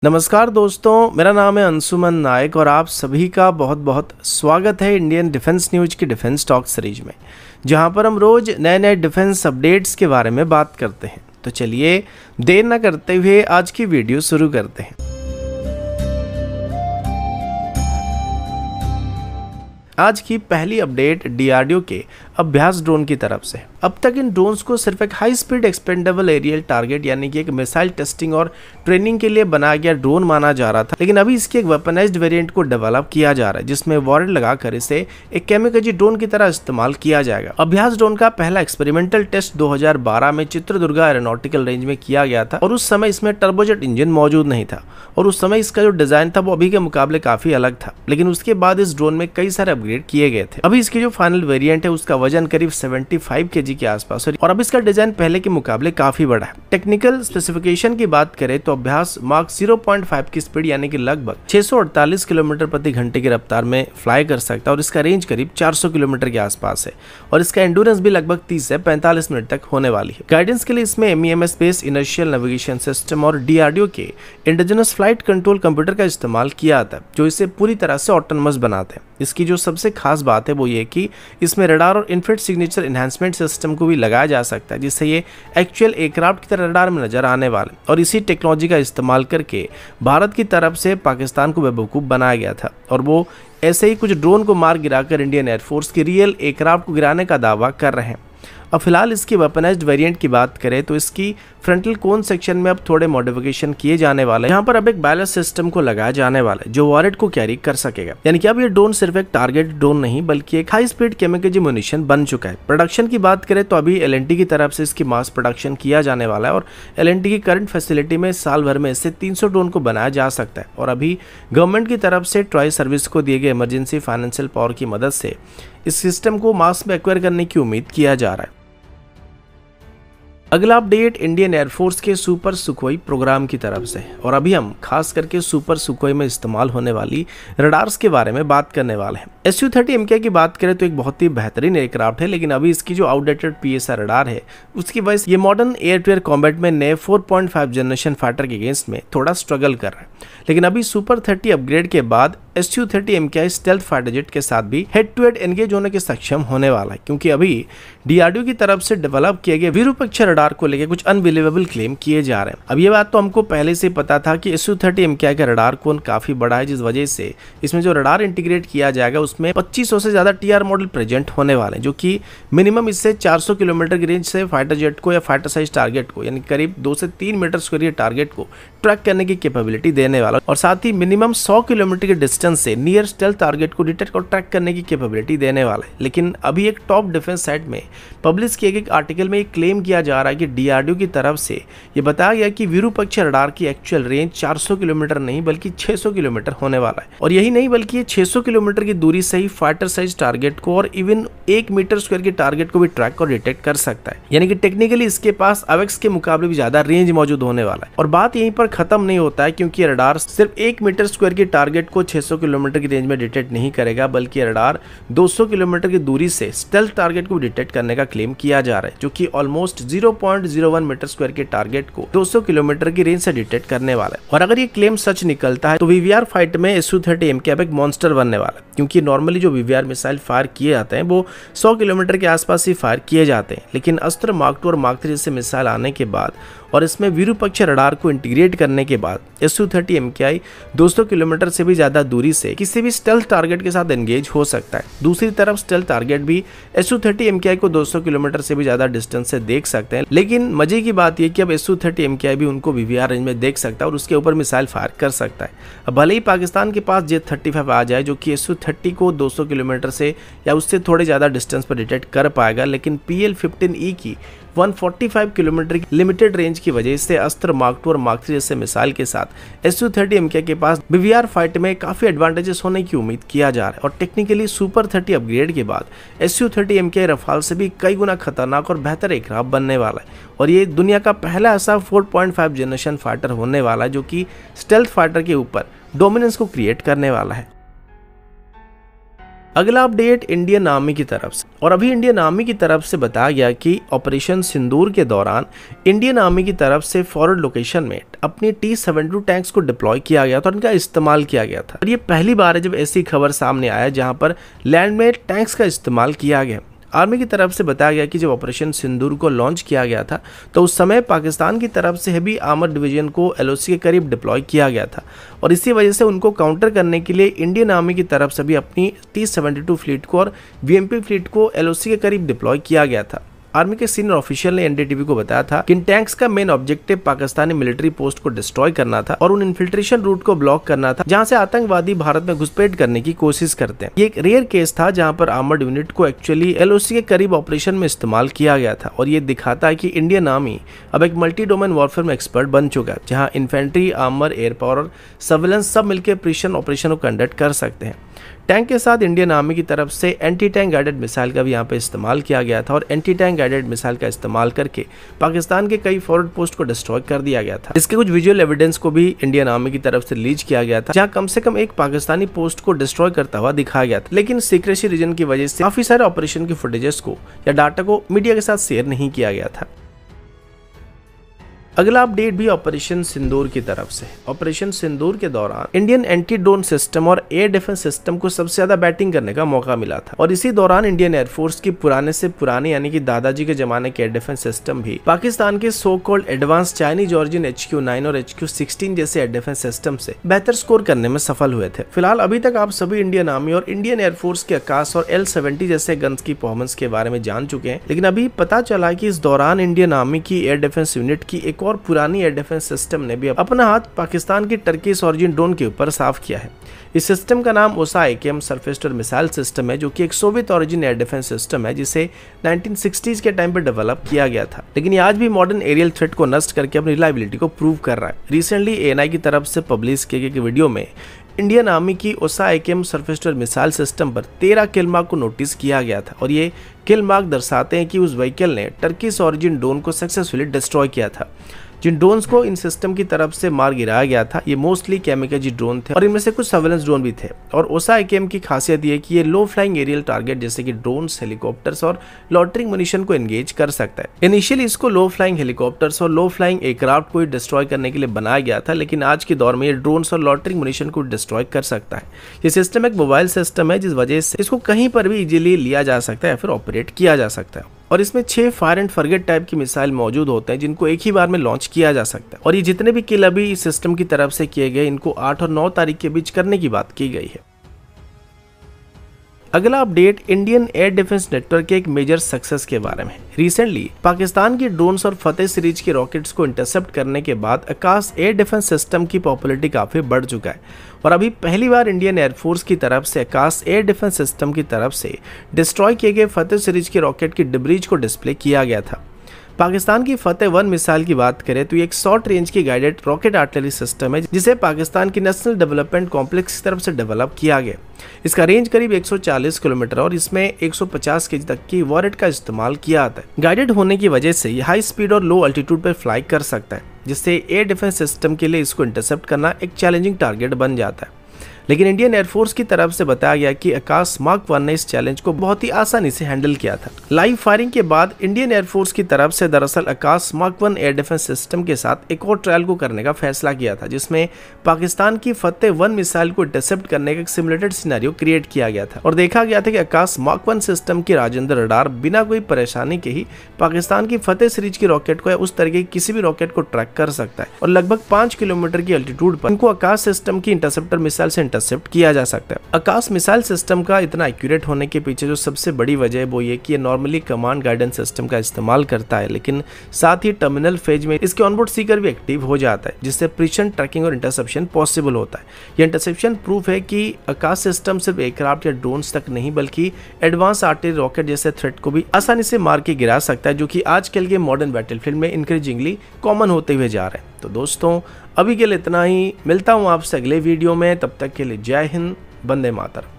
नमस्कार दोस्तों, मेरा नाम है अंशुमन नायक और आप सभी का बहुत बहुत स्वागत है इंडियन डिफेंस न्यूज की डिफेंस टॉक सीरीज में, जहां पर हम रोज नए नए डिफेंस अपडेट्स के बारे में बात करते हैं। तो चलिए देर न करते हुए आज की वीडियो शुरू करते हैं। आज की पहली अपडेट डीआरडीओ के अभ्यास ड्रोन की तरफ से। अब तक इन ड्रोन्स को सिर्फ एक high speed expendable aerial target यानी कि एक मिसाइल टेस्टिंग और ट्रेनिंग के लिए बनाया गया ड्रोन माना जा रहा था, लेकिन अभी इसके एक वेपनाइज्ड वेरिएंट को डेवलप किया जा रहा है, जिसमें वॉरेट लगाकर इसे एक कैमिकाजी ड्रोन की तरह इस्तेमाल किया जाएगा। अभ्यास ड्रोन का पहला एक्सपेरिमेंटल टेस्ट 2012 में चित्रदुर्गा एरोनॉटिकल रेंज में किया गया था और उस समय इसमें टर्बोजेट इंजन मौजूद नहीं था और उस समय इसका जो डिजाइन था वो अभी के मुकाबले काफी अलग था। लेकिन उसके बाद इस ड्रोन में कई सारे अपग्रेड किए गए थे। अभी इसकी जो फाइनल वेरिएंट है उसका वजन करीब 75 kg के आसपास और अब इसका डिजाइन पहले के मुकाबले काफी बड़ा है। टेक्निकल स्पेसिफिकेशन की बात करें तो अभ्यास मार्क 0.5 की स्पीड यानी कि लगभग 648 किलोमीटर प्रति घंटे की रफ्तार में फ्लाई कर सकता है और इसका रेंज करीब 400 किलोमीटर के आसपास है और इसका एंडोरेंस भी लगभग 30 से 45 मिनट तक होने वाली है। गाइडेंस के लिए इसमें MEMS based inertial navigation system और DRDO के इंडिजिनस फ्लाइट कंट्रोल कंप्यूटर का इस्तेमाल किया जाता है, जो इसे पूरी तरह से ऑटोनमस बनाते हैं। इसकी जो सबसे खास बात है वो ये कि इसमें रडार और इन्फ्रारेड सिग्नेचर एनहांसमेंट सिस्टम को भी लगाया जा सकता है, जिससे ये एक्चुअल एयरक्राफ्ट की तरह रडार में नजर आने वाले। और इसी टेक्नोलॉजी का इस्तेमाल करके भारत की तरफ से पाकिस्तान को बेवकूफ़ बनाया गया था और वो ऐसे ही कुछ ड्रोन को मार गिराकर इंडियन एयरफोर्स की रियल एयरक्राफ्ट को गिराने का दावा कर रहे हैं। अब फिलहाल इसकी वेपनाइज्ड वेरिएंट की बात करें तो इसकी फ्रंटल कोन सेक्शन में अब थोड़े मॉडिफिकेशन किए जाने वाले हैं। यहाँ पर अब एक बैलेंस सिस्टम को लगाया जाने वाला है जो वॉरेट को कैरी कर सकेगा, यानी कि अब ये ड्रोन सिर्फ एक टारगेट ड्रोन नहीं बल्कि एक हाई स्पीड कैमिकाजी म्यूनिशन बन चुका है। प्रोडक्शन की बात करें तो अभी LNT की तरफ से इसकी मास प्रोडक्शन किया जाने वाला है और LNT की करंट फैसिलिटी में साल भर में इससे 300 ड्रोन को बनाया जा सकता है और अभी गवर्नमेंट की तरफ से ट्राई सर्विस को दिए गए इमरजेंसी फाइनेंशियल पावर की मदद से इस सिस्टम को मास में एक्वायर करने की उम्मीद किया जा रहा है। अगला अपडेट इंडियन एयरफोर्स के सुपर सुखोई प्रोग्राम की तरफ से और अभी हम खास करके सुपर सुखोई में इस्तेमाल होने वाली रडार्स के बारे में बात करने वाले हैं। Su-30 MKI की बात करें तो एक बहुत ही बेहतरीन एयरक्राफ्ट है, लेकिन अभी इसकी जो आउटडेटेड PSR रडार है उसकी वजह से ये modern air to air combat में नए 4.5 जनरेशन फाइटर के अगेंस्ट में थोड़ा स्ट्रगल कर रहा है। लेकिन अभी सुपर 30 अपग्रेड के बाद Su-30 MKI stealth fighter jet के साथ भी हेड टू हेड एंगेज होने के सक्षम होने वाला है, क्योंकि अभी DRDO की तरफ से डेवलप किए गए विरूपाक्ष रडार को लेकर कुछ अनबिलीवेबल क्लेम किए जा रहे हैं। अब ये बात तो हमको पहले से पता था कि Su-30 MKI का रडार कोन काफी बड़ा है, जिस वजह से इसमें जो रडार इंटीग्रेट किया जाएगा उसमें 2500 से ज्यादा TR मॉडल प्रेजेंट होने वाले हैं, जो कि मिनिमम इससे 400 किलोमीटर की रेंज से फाइटर जेट को या फाइटर साइज टारगेट को यानी करीब 2 से 3 मीटर स्क्वायर टारगेट को ट्रैक करने की कैपेबिलिटी देने वाला और साथ ही मिनिमम 100 किलोमीटर के डिस्टेंस से नियर स्टेल्थ टारगेट को डिटेक्ट और ट्रैक करने की कैपेबिलिटी देने वाला है। लेकिन अभी एक टॉप डिफेंस साइट में पब्लिश किए गए आर्टिकल में एक क्लेम किया जा रहा है कि DRDO की तरफ से ये बताया गया कि विरूपाक्ष रडार की एक्चुअल रेंज 400 किलोमीटर नहीं बल्कि 600 किलोमीटर होने वाला है। और यही नहीं बल्कि ये 600 किलोमीटर की दूरी से ही फाइटर साइज टारगेट को और इवन 1 मीटर स्क्वायर के टारगेट को भी ट्रैक और डिटेक्ट कर सकता है, यानी कि टेक्निकली इसके पास AWACS के मुकाबले भी ज्यादा रेंज मौजूद होने वाला है। और बात यहीं पर खत्म नहीं होता है, क्योंकि रडार सिर्फ 1 मीटर स्क्वायर के टारगेट को 600 किलोमीटर की रेंज में डिटेक्ट नहीं करेगा, बल्कि रडार 200 किलोमीटर की दूरी से स्टेल्थ टारगेट को डिटेक्ट करने का क्लेम किया जा रहा है, जो कि ऑलमोस्ट 0.01 मीटर स्क्वायर के टारगेट को 200 किलोमीटर की रेंज से डिटेक्ट करने वाला है। और अगर ये क्लेम सच निकलता है तो VVR फाइट में Su-30 MKI एक मॉन्स्टर बनने वाला है, क्योंकि नॉर्मली जो VVR मिसाइल फायर किए जाते हैं वो 100 किलोमीटर के आसपास ही फायर किए जाते हैं, लेकिन अस्त्र मार्क 2 और मार्क 3 से मिसाइल आने के बाद और इसमें विरूपाक्ष रडार को इंटीग्रेट करने के बाद Su-30 MKI 200 किलोमीटर से भी ज्यादा दूरी से किसी भी स्टेल्थ टारगेट के साथ एंगेज हो सकता है। दूसरी तरफ स्टेल्थ टारगेट भी Su-30 MKI को 200 किलोमीटर से भी ज्यादा डिस्टेंस से देख सकते हैं। लेकिन मजे की बात यह कि अब Su-30 MKI भी उनको VVR रेंज में देख सकता है और उसके ऊपर मिसाइल फायर कर सकता है। अब भले ही पाकिस्तान के पास J-35 आ जाए जो कि Su-30 को 200 किलोमीटर से या उससे थोड़े ज्यादा डिस्टेंस पर डिटेक्ट कर पाएगा, लेकिन PL-15E की 145 किलोमीटर की लिमिटेड रेंज की वजह से अस्त्र मार्क 2 और मार्क 3 जैसे मिसाइल के साथ Su-30 MKI के पास VVR फाइट में काफी एडवांटेजेस होने की उम्मीद किया जा रहा है। और टेक्निकली सुपर 30 अपग्रेड के बाद Su-30 MKI रफाल से भी कई गुना खतरनाक और बेहतर एयरक्राफ्ट बनने वाला है और ये दुनिया का पहला ऐसा 4.5 जनरेशन फाइटर होने वाला है जो कि स्टेल्थ फाइटर के ऊपर डोमिनेंस को क्रिएट करने वाला है। अगला अपडेट इंडियन आर्मी की तरफ से, और अभी इंडियन आर्मी की तरफ से बताया गया कि ऑपरेशन सिंदूर के दौरान इंडियन आर्मी की तरफ से फॉरवर्ड लोकेशन में अपनी T-72 टैंक्स को डिप्लॉय किया गया था और इनका इस्तेमाल किया गया था। और ये पहली बार है जब ऐसी खबर सामने आया जहां पर लैंड में टैंक्स का इस्तेमाल किया गया। आर्मी की तरफ से बताया गया कि जब ऑपरेशन सिंदूर को लॉन्च किया गया था तो उस समय पाकिस्तान की तरफ से हेवी आर्मर डिवीजन को LOC के करीब डिप्लॉय किया गया था और इसी वजह से उनको काउंटर करने के लिए इंडियन आर्मी की तरफ से भी अपनी T-72 फ्लीट को और VMP फ्लीट को LOC के करीब डिप्लॉय किया गया था। आर्मी के सीनियर ऑफिशियल ने NDTV को बताया था कि इन टैंक्स का main objective Pakistani military post को डिस्ट्रॉय करना था और उन इन्फिल्ट्रेशन रूट को ब्लॉक करना था जहां से आतंकवादी भारत में घुसपैठ करने की कोशिश करते हैं। ये एक रेयर केस था जहां पर आर्मर्ड यूनिट को एक्चुअली LOC के करीब ऑपरेशन में इस्तेमाल किया गया था और ये दिखाता है कि इंडियन आर्मी अब एक मल्टी डोमेन वॉरफेयर में एक्सपर्ट बन चुका है, जहाँ इन्फेंट्री, आर्मर, एयर पावर और सर्विलेंस सब मिलकर प्रिसिशन ऑपरेशन को कंडक्ट कर सकते हैं। टैंक के साथ इंडियन आर्मी की तरफ से एंटी टैंक गाइडेड मिसाइल का भी यहाँ पे इस्तेमाल किया गया था और एंटी टैंक गाइडेड मिसाइल का इस्तेमाल करके पाकिस्तान के कई फॉरवर्ड पोस्ट को डिस्ट्रॉय कर दिया गया था। इसके कुछ विजुअल एविडेंस को भी इंडियन आर्मी की तरफ से लीज किया गया था, जहाँ कम से कम एक पाकिस्तानी पोस्ट को डिस्ट्रॉय करता हुआ दिखाया गया था, लेकिन सीक्रेसी रीजन की वजह से काफी सारे ऑपरेशन की फुटेजेस को या डाटा को मीडिया के साथ शेयर नहीं किया गया था। अगला अपडेट भी ऑपरेशन सिंदूर की तरफ से। ऑपरेशन सिंदूर के दौरान इंडियन एंटी ड्रोन सिस्टम और एयर डिफेंस सिस्टम को सबसे ज्यादा बैटिंग करने का मौका मिला था और इसी दौरान इंडियन एयरफोर्स की पुराने से पुराने यानी कि दादाजी के जमाने के एयर डिफेंस सिस्टम भी पाकिस्तान के so called advance Chinese origin HQ-9 और HQ-16 जैसे एयर डिफेंस सिस्टम से बेहतर स्कोर करने में सफल हुए थे। फिलहाल अभी तक आप सभी इंडियन आर्मी और इंडियन एयरफोर्स के आकाश और L-70 जैसे गन्स की परफॉर्मेंस के बारे में जान चुके हैं, लेकिन अभी पता चला कि इस दौरान इंडियन आर्मी की एयर डिफेंस यूनिट की एक और पुरानी एयर डिफेंस सिस्टम ने भी अपना हाथ पाकिस्तान की टर्किश ऑरिजिन ड्रोन के ऊपर साफ किया है। इस सिस्टम का नाम Osa AKM surface to air missile system है, जो कि एक Soviet origin air defence system है जिसे 1960s के टाइम पर डेवलप किया गया था, लेकिन ये आज भी मॉडर्न एरियल थ्रेट को नष्ट करके अपनी रिलायबिलिटी को प्रूव कर रहा है। रिसेंटली ANI की तरफ से पब्लिश किए गए वीडियो में इंडियन आर्मी की Osa AKM surface to air missile system पर 13 किल मार्क को नोटिस किया गया था और ये किल मार्क दर्शाते हैं कि उस व्हीकल ने टर्किश ऑरिजिन ड्रोन को सक्सेसफुली डिस्ट्रॉय किया था। जिन ड्रोन्स को इन सिस्टम की तरफ से मार गिराया गया था ये मोस्टली कैमिकाजी ड्रोन थे और इनमें से कुछ सर्वेलेंस ड्रोन भी थे। और ओसा AKM की खासियत ये कि ये लो फ्लाइंग एरियल टारगेट जैसे कि ड्रोन्स, हेलीकॉप्टर्स और लॉटरिंग मुनिशन को एंगेज कर सकता है। इनिशियली इसको लो फ्लाइंग हेलीकॉप्टर्स और लो फ्लाइंग एयरक्राफ्ट को डिस्ट्रॉय करने के लिए बनाया गया था, लेकिन आज के दौर में ये ड्रोन्स और लॉटरिंग मुनिशन को डिस्ट्रॉय कर सकता है। ये सिस्टम एक मोबाइल सिस्टम है जिस वजह से इसको कहीं पर भी इजीली लिया जा सकता है या फिर ऑपरेट किया जा सकता है और इसमें 6 फायर एंड फॉरगेट टाइप की मिसाइल मौजूद होते हैं जिनको एक ही बार में लॉन्च किया जा सकता है और ये जितने भी किल अभी इस सिस्टम की तरफ से किए गए इनको 8 और 9 तारीख के बीच करने की बात की गई है। अगला update Indian air defence network के एक मेजर सक्सेस के बारे में। रिसेंटली पाकिस्तान की ड्रोन्स और फतेह सीरीज के रॉकेट्स को इंटरसेप्ट करने के बाद आकाश एयर डिफेंस सिस्टम की पॉपुलैरिटी काफी बढ़ चुका है और अभी पहली बार इंडियन एयरफोर्स की तरफ से आकाश एयर डिफेंस सिस्टम की तरफ से डिस्ट्रॉय किए गए फतेह सीरीज के रॉकेट की डिब्रीज को डिस्प्ले किया गया था। पाकिस्तान की फतेह 1 मिसाइल की बात करें तो ये एक शॉर्ट रेंज की गाइडेड रॉकेट आर्टिलरी सिस्टम है जिसे पाकिस्तान की नेशनल डेवलपमेंट कॉम्प्लेक्स की तरफ से डेवलप किया गया। इसका रेंज करीब 140 किलोमीटर और इसमें 150 केजी तक की वॉरेट का इस्तेमाल किया जाता है। गाइडेड होने की वजह से ये हाई स्पीड और लो अल्टीट्यूड पर फ्लाई कर सकता है, जिससे एयर डिफेंस सिस्टम के लिए इसको इंटरसेप्ट करना एक चैलेंजिंग टारगेट बन जाता है। लेकिन इंडियन एयरफोर्स की तरफ से बताया गया कि आकाश मार्क 1 ने इस चैलेंज को बहुत ही आसानी से हैंडल किया था। लाइव फायरिंग के बाद इंडियन एयरफोर्स की तरफ से दरअसल आकाश मार्क 1 एयर डिफेंस सिस्टम के साथ एक और ट्रायल को करने का फैसला किया था, जिसमें पाकिस्तान की फतेह 1 मिसाइल को इंटरसेप्ट करने का एक सिमुलेटेड सिनेरियो क्रिएट किया गया था और देखा गया था कि आकाश मार्क 1 सिस्टम की राजेंद्र रडार बिना कोई परेशानी के ही पाकिस्तान की फतेह सीरीज की रॉकेट को या उस तरह की किसी भी रॉकेट को ट्रैक कर सकता है और लगभग 5 किलोमीटर की अल्टीट्यूड पर इनको आकाश सिस्टम की इंटरसेप्टर मिसाइल से इंटरसेप्ट किया जा सकता है। आकाश मिसाइल सिस्टम का इतना एक्यूरेट होने के पीछे जो सबसे बड़ी वजह है वो ये कि ये नॉर्मली कमांड गाइडेंस सिस्टम का इस्तेमाल करता है, लेकिन साथ ही टर्मिनल फेज में इसके ऑनबोर्ड सीकर भी एक्टिव हो जाता है, जिससे प्रिसिशन ट्रैकिंग और इंटरसेप्शन पॉसिबल होता है। ये इंटरसेप्शन प्रूफ है कि आकाश सिस्टम सिर्फ एयरक्राफ्ट या ड्रोन्स तक नहीं बल्कि एडवांस आर्टिलरी रॉकेट जैसे थ्रेट को भी आसानी से मार के गिरा सकता है, जो कि आजकल के मॉडर्न बैटलफील्ड में इंक्रीजिंगली कॉमन होते हुए जा रहे हैं। तो दोस्तों अभी के लिए इतना ही, मिलता हूँ आपसे अगले वीडियो में, तब तक के लिए जय हिंद, वंदे मातरम।